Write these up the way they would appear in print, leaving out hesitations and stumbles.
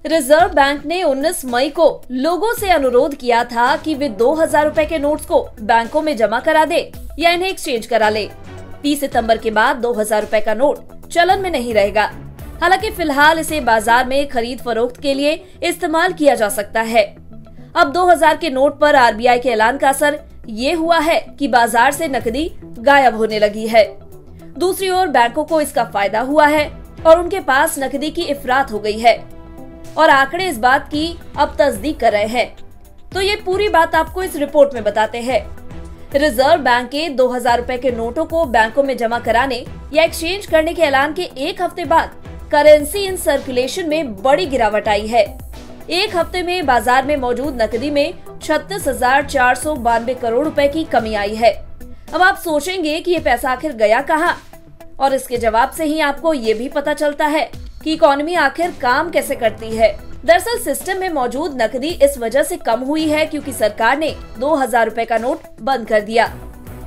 Reserve bank ने 19 मई को लोगों से अनुरोध किया था कि वे 2000 रुपए के नोट्स को बैंकों में जमा करा दे या इन्हें एक्सचेंज करा ले। 30 सितंबर के बाद 2000 रुपए का नोट चलन में नहीं रहेगा। हालांकि फिलहाल इसे बाजार में खरीद फरोख्त के लिए इस्तेमाल किया जा सकता है। अब 2000 के नोट पर आरबीआई के ऐलान का असर ये हुआ है कि बाजार से नकदी गायब होने लगी है। दूसरी ओर बैंकों को इसका फायदा हुआ है और उनके पास नकदी की इफरात हो गई है और आंकड़े इस बात की अब तस्दीक कर रहे हैं। तो ये पूरी बात आपको इस रिपोर्ट में बताते हैं। रिजर्व बैंक के 2000 रुपए के नोटों को बैंकों में जमा कराने या एक्सचेंज करने के ऐलान के एक हफ्ते बाद करेंसी इन सर्कुलेशन में बड़ी गिरावट आई है। एक हफ्ते में बाजार में मौजूद नकदी में 36,492 करोड़ रुपए की कमी आई है। अब आप सोचेंगे कि ये पैसा आखिर गया कहाँ? और इसके जवाब से ही आपको ये भी पता चलता है कि इकोनॉमी आखिर काम कैसे करती है। दरअसल सिस्टम में मौजूद नकदी इस वजह से कम हुई है क्योंकि सरकार ने 2000 रुपए का नोट बंद कर दिया।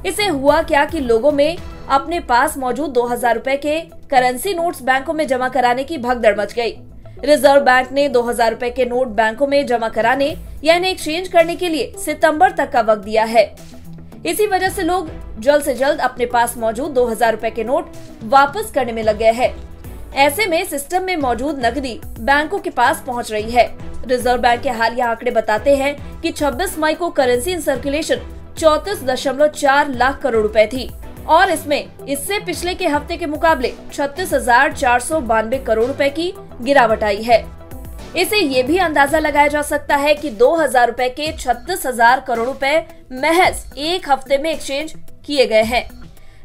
इससे हुआ क्या कि लोगों में अपने पास मौजूद 2000 रुपए के करेंसी नोट्स बैंकों में जमा कराने की भगदड़ मच गई। रिजर्व बैंक ने 2000 रुपए के नोट बैंकों में जमा कराने या इन्हें एक्सचेंज करने के लिए सितंबर तक का वक्त दिया है। इसी वजह से लोग जल्द से जल्द अपने पास मौजूद 2000 रुपए के नोट वापस करने में लग गए हैं। ऐसे में सिस्टम में मौजूद नकदी बैंकों के पास पहुंच रही है। रिजर्व बैंक के हालिया आंकड़े बताते हैं कि 26 मई को currency in circulation 34.4 lakh crore रुपए थी और इसमें इससे पिछले के हफ्ते के मुकाबले 36,492 करोड़ रुपए की गिरावट आई है। इसे ये भी अंदाजा लगाया जा सकता है कि 2000 रुपए के 36,000 करोड़ रुपए महज एक हफ्ते में एक्सचेंज किए गए हैं।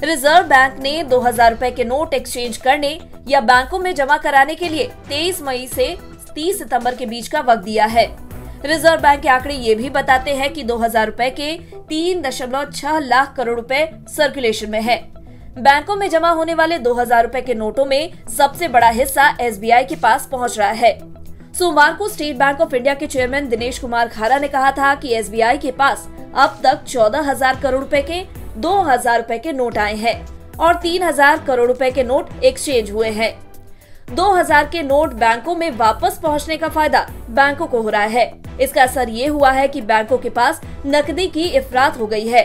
रिजर्व बैंक ने 2000 रुपए के नोट एक्सचेंज करने या बैंकों में जमा कराने के लिए 23 मई से 30 सितंबर के बीच का वक्त दिया है। रिजर्व बैंक के आंकड़े ये भी बताते हैं कि 2000 रुपए के 3.6 लाख करोड़ रुपए सर्कुलेशन में है। बैंकों में जमा होने वाले 2000 रुपए के नोटों में सबसे बड़ा हिस्सा एसबीआई के पास पहुंच रहा है। सोमवार को स्टेट बैंक ऑफ इंडिया के चेयरमैन दिनेश कुमार खारा ने कहा था कि एसबीआई के पास अब तक 14,000 करोड़ रुपए के 2000 रुपए के नोट आए हैं और 3000 करोड़ रुपए के नोट एक्सचेंज हुए हैं। 2000 के नोट बैंकों में वापस पहुंचने का फायदा बैंकों को हो रहा है। इसका असर ये हुआ है कि बैंकों के पास नकदी की इफरात हो गई है।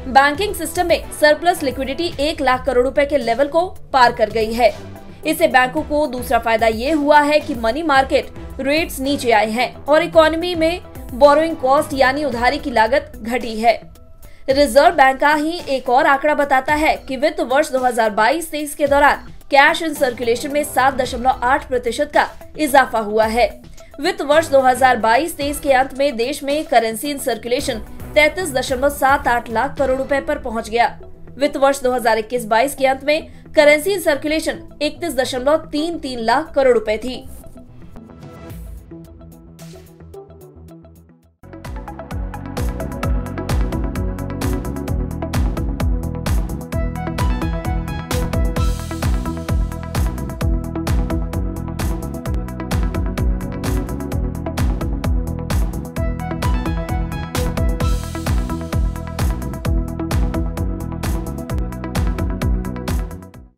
बैंकिंग सिस्टम में सरप्लस लिक्विडिटी 1 लाख करोड़ रुपए के लेवल को पार कर गई है। इससे बैंकों को दूसरा फायदा ये हुआ है कि मनी मार्केट रेट्स नीचे आए हैं और इकोनॉमी में बोरोइंग कॉस्ट यानी उधारी की लागत घटी है। रिजर्व बैंक का ही एक और आंकड़ा बताता है कि वित्त वर्ष 2022-23 के दौरान कैश इन सर्कुलेशन में 7.8% का इजाफा हुआ है। वित्त वर्ष 2022-23 के अंत में देश में currency in circulation 33.78 lakh crore रुपए पर पहुंच गया। वित्त वर्ष 2021-22 के अंत में currency in circulation 31.33 lakh crore रुपए थी।